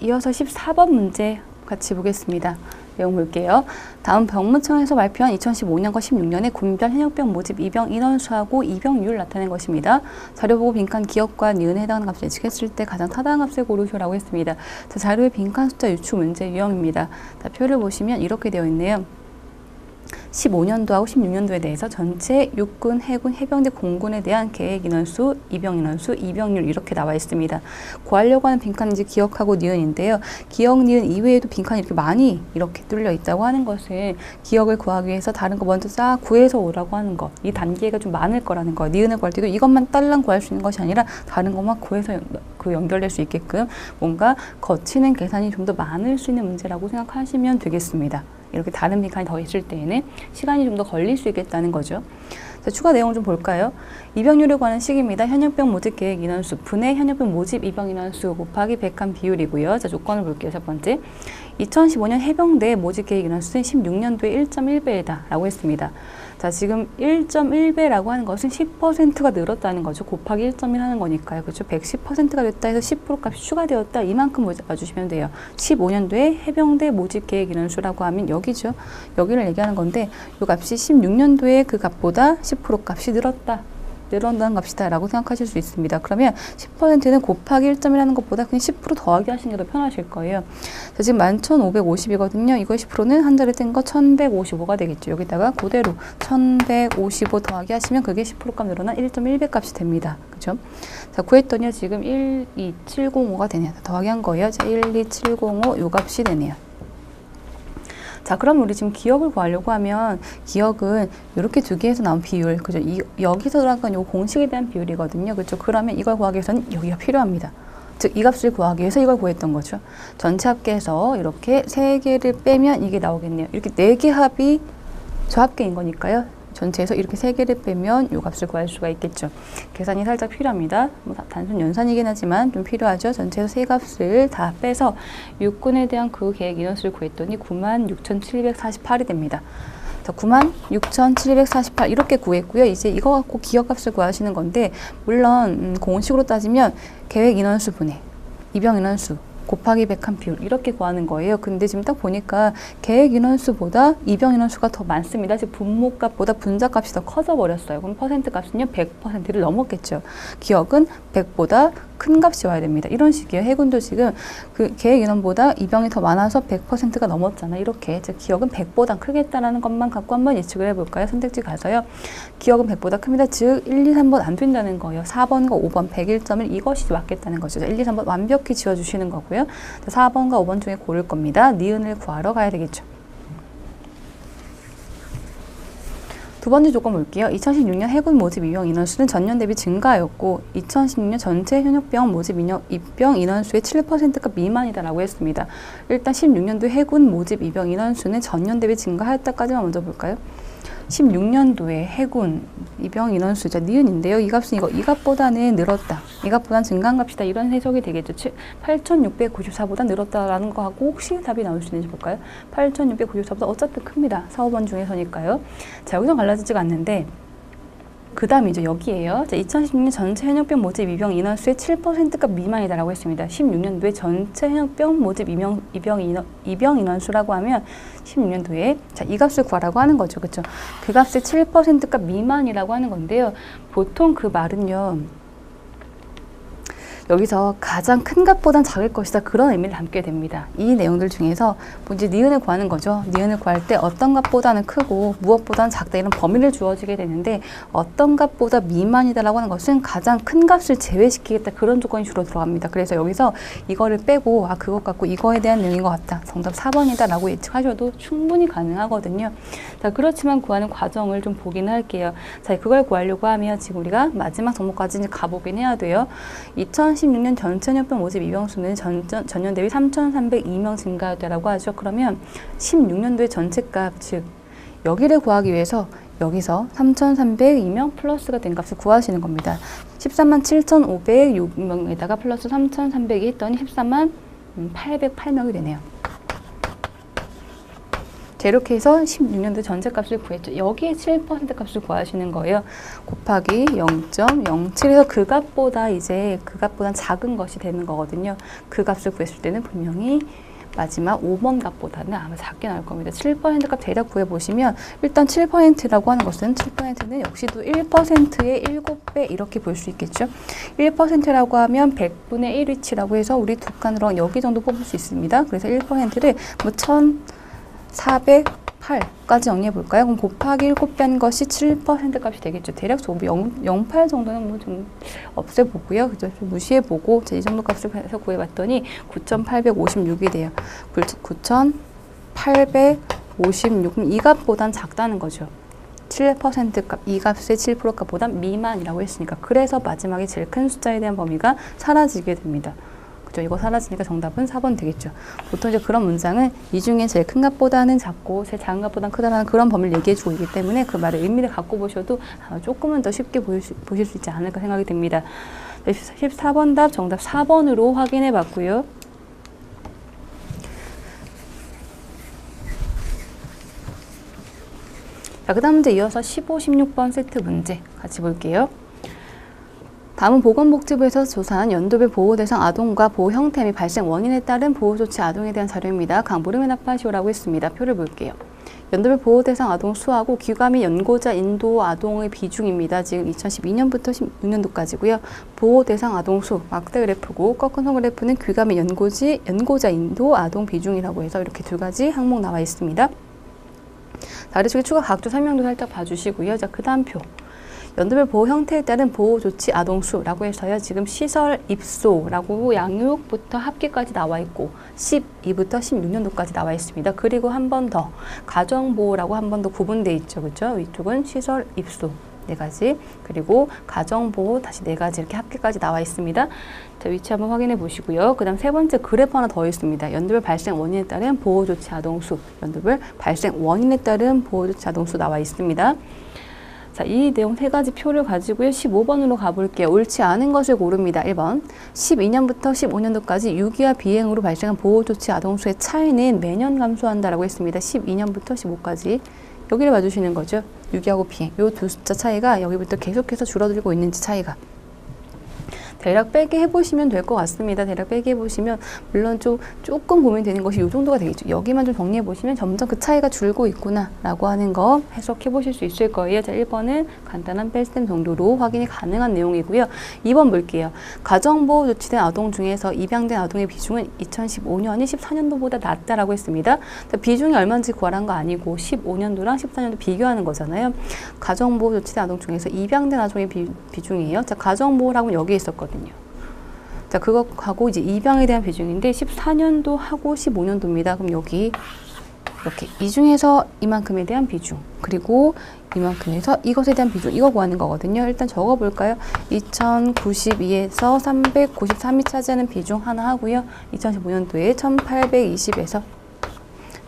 이어서 14번 문제 같이 보겠습니다. 내용 볼게요. 다음 병무청에서 발표한 2015년과 16년의 군별 현역병 모집 입영 인원수하고 입영률을 나타낸 것입니다. 자료 보고 빈칸 기억과 니은에 해당하는 값을 예측했을 때 가장 타당한 값을 고르시오라고 했습니다. 자, 자료의 빈칸 숫자 유추 문제 유형입니다. 자, 표를 보시면 이렇게 되어 있네요. 15년도하고 16년도에 대해서 전체 육군, 해군, 해병대, 공군에 대한 계획 인원수, 입영 인원수, 입영률 이렇게 나와 있습니다. 구하려고 하는 빈칸은 이제 기억하고 니은인데요. 기억, 니은 이외에도 빈칸이 이렇게 많이 이렇게 뚫려 있다고 하는 것은 기억을 구하기 위해서 다른 거 먼저 싹 구해서 오라고 하는 것. 이 단계가 좀 많을 거라는 거. 니은을 구할 때도 이것만 딸랑 구할 수 있는 것이 아니라 다른 것만 구해서 연결될 수 있게끔 뭔가 거치는 계산이 좀 더 많을 수 있는 문제라고 생각하시면 되겠습니다. 이렇게 다른 빈칸이 더 있을 때에는 시간이 좀 더 걸릴 수 있겠다는 거죠. 자, 추가 내용 좀 볼까요? 입영률에 관한 식입니다. 현역병 모집 계획 인원수 분의 현역병 모집 입영 인원수 곱하기 100한 비율이고요. 자, 조건을 볼게요. 첫 번째, 2015년 해병대 모집 계획 인원수는 16년도에 1.1배이다 라고 했습니다. 자, 지금 1.1배라고 하는 것은 10%가 늘었다는 거죠. 곱하기 1.1 하는 거니까요. 그렇죠? 110%가 됐다 해서 10% 값이 추가되었다. 이만큼 봐주시면 돼요. 15년도에 해병대 모집 계획 인원수라고 하면 여기죠. 여기를 얘기하는 건데 이 값이 16년도에 그 값보다 10% 값이 늘어난 값이다 라고 생각하실 수 있습니다. 그러면 10%는 곱하기 1.1하는 것보다 그냥 10% 더하기 하시는 게 더 편하실 거예요. 자, 지금 11,550이거든요. 이거 10%는 한 자리 뗀 거 1,155가 되겠죠. 여기다가 그대로 1,155 더하기 하시면 그게 10% 값 늘어난 1.1배 값이 됩니다. 그죠? 자, 구했더니 지금 12705가 되네요. 더하기 한 거예요. 자, 12705 요 값이 되네요. 자, 그럼 우리 지금 기억을 구하려고 하면 기억은 이렇게 두 개에서 나온 비율, 그죠? 여기서 들어간 건 요 공식에 대한 비율이거든요. 그렇죠? 그러면 이걸 구하기 위해서는 여기가 필요합니다. 즉, 이 값을 구하기 위해서 이걸 구했던 거죠. 전체 합계에서 이렇게 세 개를 빼면 이게 나오겠네요. 이렇게 네 개 합이 저 합계인 거니까요. 전체에서 이렇게 세 개를 빼면 이 값을 구할 수가 있겠죠. 계산이 살짝 필요합니다. 뭐 단순 연산이긴 하지만 좀 필요하죠. 전체에서 세 값을 다 빼서 육군에 대한 그 계획 인원수를 구했더니 96,748이 됩니다. 자, 96,748 이렇게 구했고요. 이제 이거 갖고 기억값을 구하시는 건데 물론 공식으로 따지면 계획 인원수 분의 입영 인원수 곱하기 100한 비율 이렇게 구하는 거예요. 근데 지금 딱 보니까 계획 인원수보다 입영 인원수가 더 많습니다. 지금 분모값보다 분자값이 더 커져 버렸어요. 그럼 퍼센트 값은요 100%를 넘었겠죠. 기억은 100보다 큰 값이 와야 됩니다. 이런 식이에요. 해군도 지금 그 계획 인원보다 입영이 더 많아서 100%가 넘었잖아요. 이렇게 즉 기억은 100보다 크겠다라는 것만 갖고 한번 예측을 해볼까요? 선택지 가서요. 기억은 100보다 큽니다. 즉 1, 2, 3번 안 된다는 거예요. 4번과 5번 101.1 이것이 맞겠다는 거죠. 1, 2, 3번 완벽히 지워주시는 거고요. 4번과 5번 중에 고를 겁니다. 니은을 구하러 가야 되겠죠. 두 번째 조건 볼게요. 2016년 해군 모집 입영 인원수는 전년 대비 증가하였고 2016년 전체 현역병 모집 입병 인원수의 7%가 미만이다라고 했습니다. 일단 16년도 해군 모집 입영 인원수는 전년 대비 증가하였다까지만 먼저 볼까요? 16년도에 해군 입영 인원수자 니은인데요. 이 값은 이 값보다는 늘었다. 이 값보다는 증가한 값이다. 이런 해석이 되겠죠. 8,694보다 늘었다라는 거 하고 혹시 답이 나올 수 있는지 볼까요? 8,694보다 어차피 큽니다. 4, 5번 중에서니까요. 자, 여기서 갈라지지가 않는데 그 다음이죠. 여기에요. 자, 2016년 전체 현역병 모집 입영 인원수의 7%가 미만이다라고 했습니다. 16년도에 전체 현역병 모집 입영 인원수라고 하면 16년도에 자, 이 값을 구하라고 하는 거죠. 그렇죠? 그 값의 7%가 미만이라고 하는 건데요. 보통 그 말은요. 여기서 가장 큰 값보단 작을 것이다. 그런 의미를 담게 됩니다. 이 내용들 중에서 이제 니은을 구하는 거죠. 니은을 구할 때 어떤 값보다는 크고 무엇보다는 작다 이런 범위를 주어지게 되는데 어떤 값보다 미만이다라고 하는 것은 가장 큰 값을 제외시키겠다. 그런 조건이 주로 들어갑니다. 그래서 여기서 이거를 빼고 그것 갖고 이거에 대한 내용인 것 같다. 정답 4번이다 라고 예측하셔도 충분히 가능하거든요. 자, 그렇지만 구하는 과정을 좀 보긴 할게요. 자, 그걸 구하려고 하면 지금 우리가 마지막 종목까지 가보긴 해야 돼요. 2016년 전체 현역병 모집 입영수는 전년 대비 3,302명 증가였다라고 하죠. 그러면 16년도의 전체값, 즉 여기를 구하기 위해서 여기서 3,302명 플러스가 된 값을 구하시는 겁니다. 13만 7,506명에다가 플러스 3,300이 했더니 13만 808명이 되네요. 자, 이렇게 해서 16년도 전체값을 구했죠. 여기에 7% 값을 구하시는 거예요. 곱하기 0.07에서 그 값보다 이제 그 값보다 작은 것이 되는 거거든요. 그 값을 구했을 때는 분명히 마지막 5번 값보다는 아마 작게 나올 겁니다. 7% 값 대략 구해보시면 일단 7%라고 하는 것은 7%는 역시도 1%의 7배 이렇게 볼 수 있겠죠. 1%라고 하면 100분의 1위치라고 해서 우리 두 칸으로 여기 정도 뽑을 수 있습니다. 그래서 1%를 뭐 1408까지 정리해 볼까요? 그럼 곱하기 7배 한 것이 7% 값이 되겠죠. 대략 0.08 정도는 뭐 좀 없애 보고요. 그죠? 좀 무시해 보고 이 정도 값을 해서 구해 봤더니 9,856이 돼요. 9,856. 이 값보단 작다는 거죠. 7% 값, 이 값의 7% 값보다 미만이라고 했으니까. 그래서 마지막에 제일 큰 숫자에 대한 범위가 사라지게 됩니다. 그죠? 이거 사라지니까 정답은 4번 되겠죠. 보통 이제 그런 문장은 이 중에 제일 큰 값보다는 작고 제일 작은 값보다는 크다라는 그런 범위를 얘기해주고 있기 때문에 그 말의 의미를 갖고 보셔도 조금은 더 쉽게 보실 수 있지 않을까 생각이 듭니다. 14번 답 정답 4번으로 확인해 봤고요. 자, 그 다음 문제 이어서 15, 16번 세트 문제 같이 볼게요. 다음은 보건복지부에서 조사한 연도별 보호대상 아동과 보호 형태 및 발생 원인에 따른 보호조치 아동에 대한 자료입니다. 강보름에 납부하시오라고 했습니다. 표를 볼게요. 연도별 보호대상 아동 수하고 귀가 및 연고자 인도 아동의 비중입니다. 지금 2012년부터 16년도까지고요. 보호대상 아동 수, 막대 그래프고 꺾은 선 그래프는 귀가 및 연고자 인도 아동 비중이라고 해서 이렇게 두 가지 항목 나와 있습니다. 아래쪽에 추가 각조 설명도 살짝 봐주시고요. 자, 그 다음 표. 연도별 보호 형태에 따른 보호 조치 아동 수라고 해서요. 지금 시설 입소라고 양육부터 합계까지 나와 있고 12부터 16년도까지 나와 있습니다. 그리고 한 번 더 가정보호라고 한 번 더 구분되어 있죠. 그렇죠? 위쪽은 시설 입소 4가지 그리고 가정보호 다시 4가지 이렇게 합계까지 나와 있습니다. 자, 위치 한번 확인해 보시고요. 그 다음 세 번째 그래프 하나 더 있습니다. 연도별 발생 원인에 따른 보호 조치 아동 수, 연도별 발생 원인에 따른 보호 조치 아동 수 나와 있습니다. 자, 이 내용 세 가지 표를 가지고요. 15번으로 가볼게요. 옳지 않은 것을 고릅니다. 1번. 12년부터 15년도까지 유기와 비행으로 발생한 보호조치 아동수의 차이는 매년 감소한다라고 했습니다. 12년부터 15까지. 여기를 봐주시는 거죠. 유기하고 비행. 이 두 숫자 차이가 여기부터 계속해서 줄어들고 있는지 차이가. 대략 빼기 해보시면 될 것 같습니다. 대략 빼기 해보시면 물론 조금 고민되는 것이 이 정도가 되겠죠. 여기만 좀 정리해보시면 점점 그 차이가 줄고 있구나 라고 하는 거 해석해보실 수 있을 거예요. 자, 1번은 간단한 뺄셈 정도로 확인이 가능한 내용이고요. 2번 볼게요. 가정보호 조치된 아동 중에서 입양된 아동의 비중은 2015년이 14년도보다 낮다라고 했습니다. 자, 비중이 얼마인지 구하라는 거 아니고 15년도랑 14년도 비교하는 거잖아요. 가정보호 조치된 아동 중에서 입양된 아동의 비중이에요. 자, 가정보호라고 여기 있었거든요. 자, 그거하고 이제 입양에 대한 비중인데 14년도 하고 15년도입니다. 그럼 여기 이렇게 이 중에서 이만큼에 대한 비중 그리고 이만큼에서 이것에 대한 비중 이거 구하는 거거든요. 일단 적어 볼까요? 2092에서 393이 차지하는 비중 하나 하고요. 2015년도에 1820에서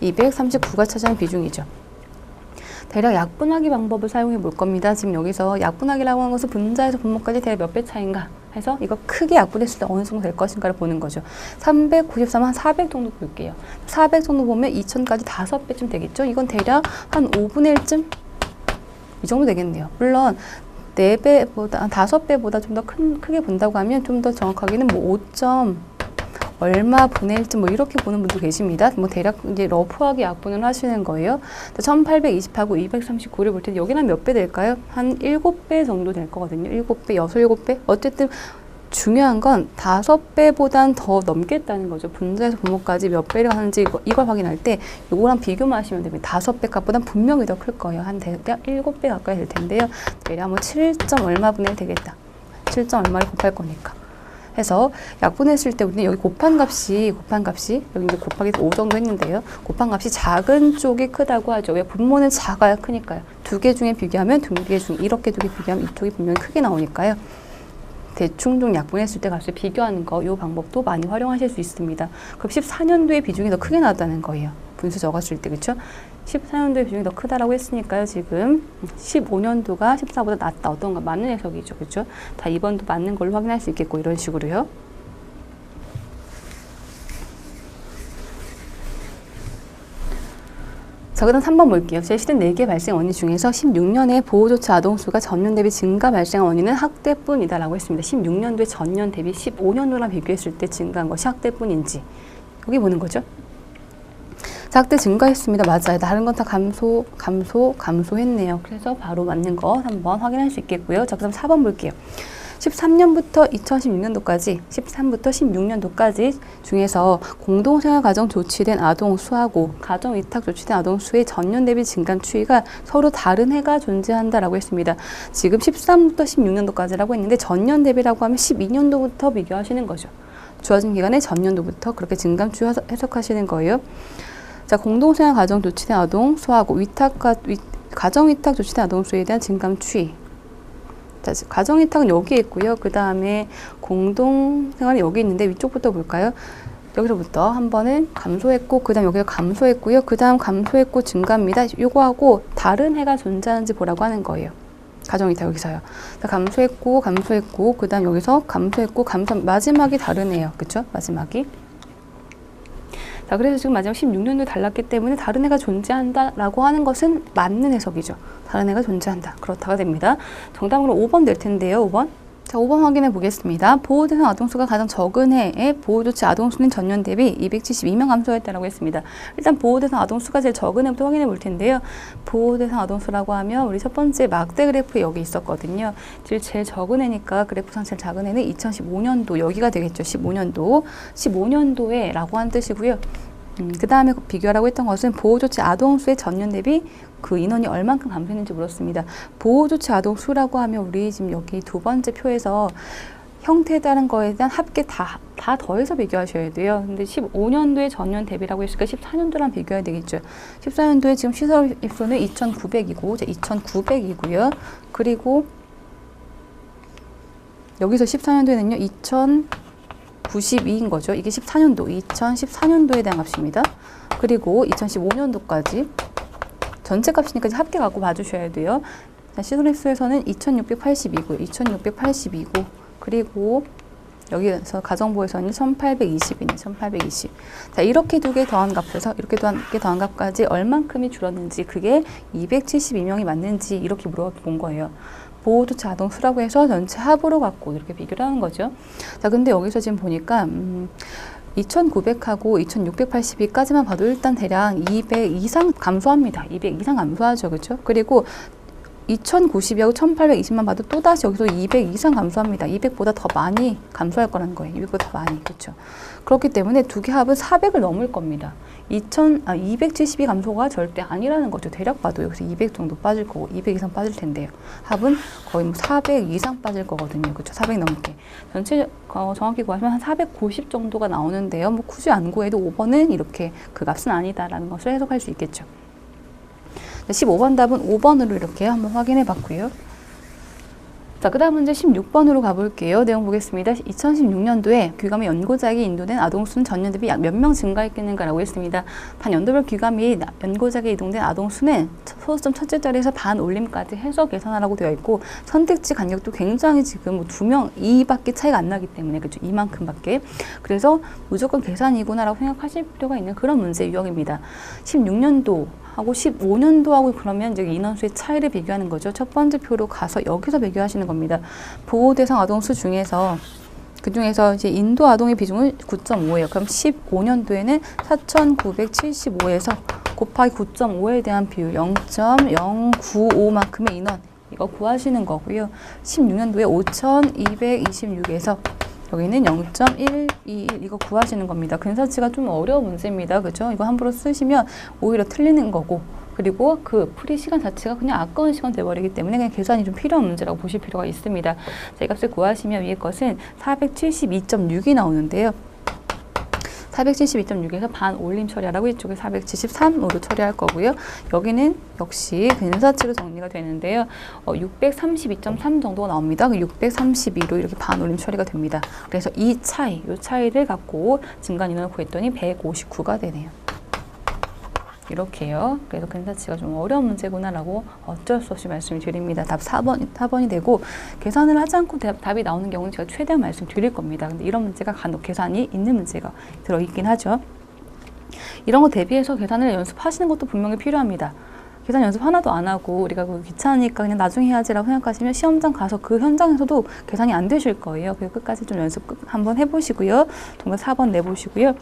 239가 차지하는 비중이죠. 대략 약분하기 방법을 사용해 볼 겁니다. 지금 여기서 약분하기라고 하는 것은 분자에서 분모까지 대략 몇 배 차이인가 해서 이거 크게 약분했을 때 어느 정도 될 것인가를 보는 거죠. 393은 한 400 정도 볼게요. 400 정도 보면 2000까지 5배쯤 되겠죠. 이건 대략 한 5분의 1쯤? 이 정도 되겠네요. 물론 4배보다, 5배보다 좀 더 크게 본다고 하면 좀 더 정확하게는 뭐 5점 얼마 분의 1쯤 뭐 이렇게 보는 분도 계십니다. 뭐 대략 이제 러프하게 약분을 하시는 거예요. 1820하고 239를 볼 때 여기는 몇 배 될까요? 한 7배 정도 될 거거든요. 7배, 6, 7배? 어쨌든 중요한 건 5배보단 더 넘겠다는 거죠. 분자에서 분모까지 몇 배를 하는지 이걸 확인할 때 이거랑 비교만 하시면 됩니다. 5배 값보단 분명히 더 클 거예요. 한 대략 7배 가까이 될 텐데요. 대략 뭐 7점 얼마 분의 1 되겠다. 7점 얼마를 곱할 거니까. 해서 약분했을 때 우리는 여기 곱한 값이 여기 이제 곱하기 5 정도 했는데요. 곱한 값이 작은 쪽이 크다고 하죠. 왜? 분모는 작아야 크니까요. 두 개 중에 비교하면 두 개 중 이렇게 두 개 비교하면 이쪽이 분명히 크게 나오니까요. 대충 좀 약분했을 때 값을 비교하는 거, 이 방법도 많이 활용하실 수 있습니다. 그럼 14년도의 비중이 더 크게 나왔다는 거예요. 분수 적었을 때, 그렇죠? 14년도의 비중이 더 크다라고 했으니까요. 지금 15년도가 14보다 낮다. 어떤가 맞는 해석이죠. 그렇죠? 다 2번도 맞는 걸로 확인할 수 있겠고 이런 식으로요. 자, 그 다음 3번 볼게요. 제시된 4개 발생 원인 중에서 16년에 보호조치 아동수가 전년 대비 증가 발생한 원인은 학대뿐이다 라고 했습니다. 16년도에 전년 대비 15년도랑 비교했을 때 증가한 것이 학대뿐인지 여기 보는 거죠. 자, 학대 증가했습니다. 맞아요. 다른 건 다 감소했네요. 그래서 바로 맞는 거 한번 확인할 수 있겠고요. 자, 그럼 4번 볼게요. 13년부터 2016년도까지, 13부터 16년도까지 중에서 공동생활가정 조치된 아동 수하고 가정위탁 조치된 아동 수의 전년 대비 증가 추이가 서로 다른 해가 존재한다라고 했습니다. 지금 13부터 16년도까지라고 했는데 전년 대비라고 하면 12년도부터 비교하시는 거죠. 주어진 기간에 전년도부터 그렇게 증감 추이 해석하시는 거예요. 자, 공동생활 가정 조치된 아동 수하고 가정위탁 조치된 아동 수에 대한 증감 추이. 자, 가정위탁은 여기 있고요. 그 다음에 공동생활이 여기 있는데 위쪽부터 볼까요? 여기서부터 한 번은 감소했고 그 다음 여기서 감소했고요. 그 다음 감소했고 증가입니다. 요거하고 다른 해가 존재하는지 보라고 하는 거예요. 가정위탁 여기서요. 자, 감소했고 그 다음 여기서 감소했고 마지막이 다르네요. 그쵸? 마지막이. 자, 그래서 지금 마지막 16년도 달랐기 때문에 다른 해가 존재한다라고 하는 것은 맞는 해석이죠. 다른 해가 존재한다. 그렇다가 됩니다. 정답으로 5번 될 텐데요. 5번. 자, 5번 확인해 보겠습니다. 보호대상 아동수가 가장 적은 해에 보호조치 아동수는 전년 대비 272명 감소했다고 했습니다. 일단 보호대상 아동수가 제일 적은 해부터 확인해 볼 텐데요. 보호대상 아동수라고 하면 우리 첫 번째 막대 그래프 여기 있었거든요. 제일 적은 해니까 그래프상 제일 작은 해는 2015년도 여기가 되겠죠. 15년도에 라고 한 뜻이고요. 그 다음에 비교하라고 했던 것은 보호조치 아동수의 전년 대비 그 인원이 얼만큼 감소했는지 물었습니다. 보호조치 아동수라고 하면 우리 지금 여기 두 번째 표에서 형태에 따른 거에 대한 합계 다 더해서 비교하셔야 돼요. 근데 15년도에 전년 대비라고 했으니까 14년도랑 비교해야 되겠죠. 14년도에 지금 시설 입소는 2,900이고 2,900이고요. 그리고 여기서 14년도에는요 2,092인 거죠. 이게 2014년도에 대한 값입니다. 그리고 2015년도까지 전체 값이니까 합계 갖고 봐주셔야 돼요. 시설입소에서는 2,682고 2,682고 그리고 여기서 가정보에서는 1,820이네. 1,820. 자, 이렇게 두 개 더한 값에서 이렇게 두 개 더한 값까지 얼만큼이 줄었는지 그게 272명이 맞는지 이렇게 물어본 거예요. 보호조치 아동수라고 해서 전체 합으로 갖고 이렇게 비교를 하는 거죠. 자, 근데 여기서 지금 보니까 2,900하고 2,682까지만 봐도 일단 대략 200 이상 감소합니다. 200 이상 감소하죠. 그렇죠? 그리고 2,090하고 1,820만 봐도 또다시 여기서 200 이상 감소합니다. 200보다 더 많이 감소할 거라는 거예요. 200보다 더 많이. 그렇죠? 그렇기 때문에 두 개 합은 400을 넘을 겁니다. 272 감소가 절대 아니라는 거죠. 대략 봐도 여기서 200 정도 빠질 거고 200 이상 빠질 텐데요. 합은 거의 뭐 400 이상 빠질 거거든요. 그렇죠? 400 넘게. 전체 정확히 구하시면 한 490 정도가 나오는데요. 뭐 굳이 안 구해도 5번은 이렇게 그 값은 아니다라는 것을 해석할 수 있겠죠. 15번 답은 5번으로 이렇게 한번 확인해 봤고요. 자, 그 다음 문제 16번으로 가볼게요. 내용 보겠습니다. 2016년도에 귀감의 연고작이 인도된 아동수는 전년 대비 약 몇 명 증가했겠는가라고 했습니다. 반 연도별 귀감이 연고작에 이동된 아동수는 소수점 첫째 자리에서 반 올림까지 해서 계산하라고 되어 있고 선택지 간격도 굉장히 지금 뭐 2명, 2밖에 차이가 안 나기 때문에 그렇죠. 이만큼밖에. 그래서 무조건 계산이구나라고 생각하실 필요가 있는 그런 문제 유형입니다. 16년도 하고 15년도하고 그러면 이제 인원수의 차이를 비교하는 거죠. 첫 번째 표로 가서 여기서 비교하시는 겁니다. 보호대상 아동수 중에서 그중에서 이제 인도 아동의 비중은 9.5예요. 그럼 15년도에는 4,975에서 곱하기 9.5에 대한 비율 0.095만큼의 인원 이거 구하시는 거고요. 16년도에 5,226에서 여기는 0.121 이거 구하시는 겁니다. 근사치가 좀 어려운 문제입니다. 그죠? 이거 함부로 쓰시면 오히려 틀리는 거고 그리고 그 풀이 시간 자체가 그냥 아까운 시간 돼버리기 때문에 그냥 계산이 좀 필요한 문제라고 보실 필요가 있습니다. 자, 이 값을 구하시면 위에 것은 472.6이 나오는데요. 472.6에서 반 올림 처리하라고 이쪽에 473으로 처리할 거고요. 여기는 역시 근사치로 정리가 되는데요. 632.3 정도가 나옵니다. 632로 이렇게 반 올림 처리가 됩니다. 그래서 이 차이를 갖고 증간 인원을 구했더니 159가 되네요. 이렇게요. 그래서 근사치가 좀 어려운 문제구나라고 어쩔 수 없이 말씀을 드립니다. 답 4번이 되고 계산을 하지 않고 답이 나오는 경우는 제가 최대한 말씀드릴 겁니다. 근데 이런 문제가 간혹 계산이 있는 문제가 들어있긴 하죠. 이런 거 대비해서 계산을 연습하시는 것도 분명히 필요합니다. 계산 연습 하나도 안 하고 우리가 그거 귀찮으니까 그냥 나중에 해야지라고 생각하시면 시험장 가서 그 현장에서도 계산이 안 되실 거예요. 그래서 끝까지 좀 연습 한번 해보시고요. 정답 4번 내보시고요.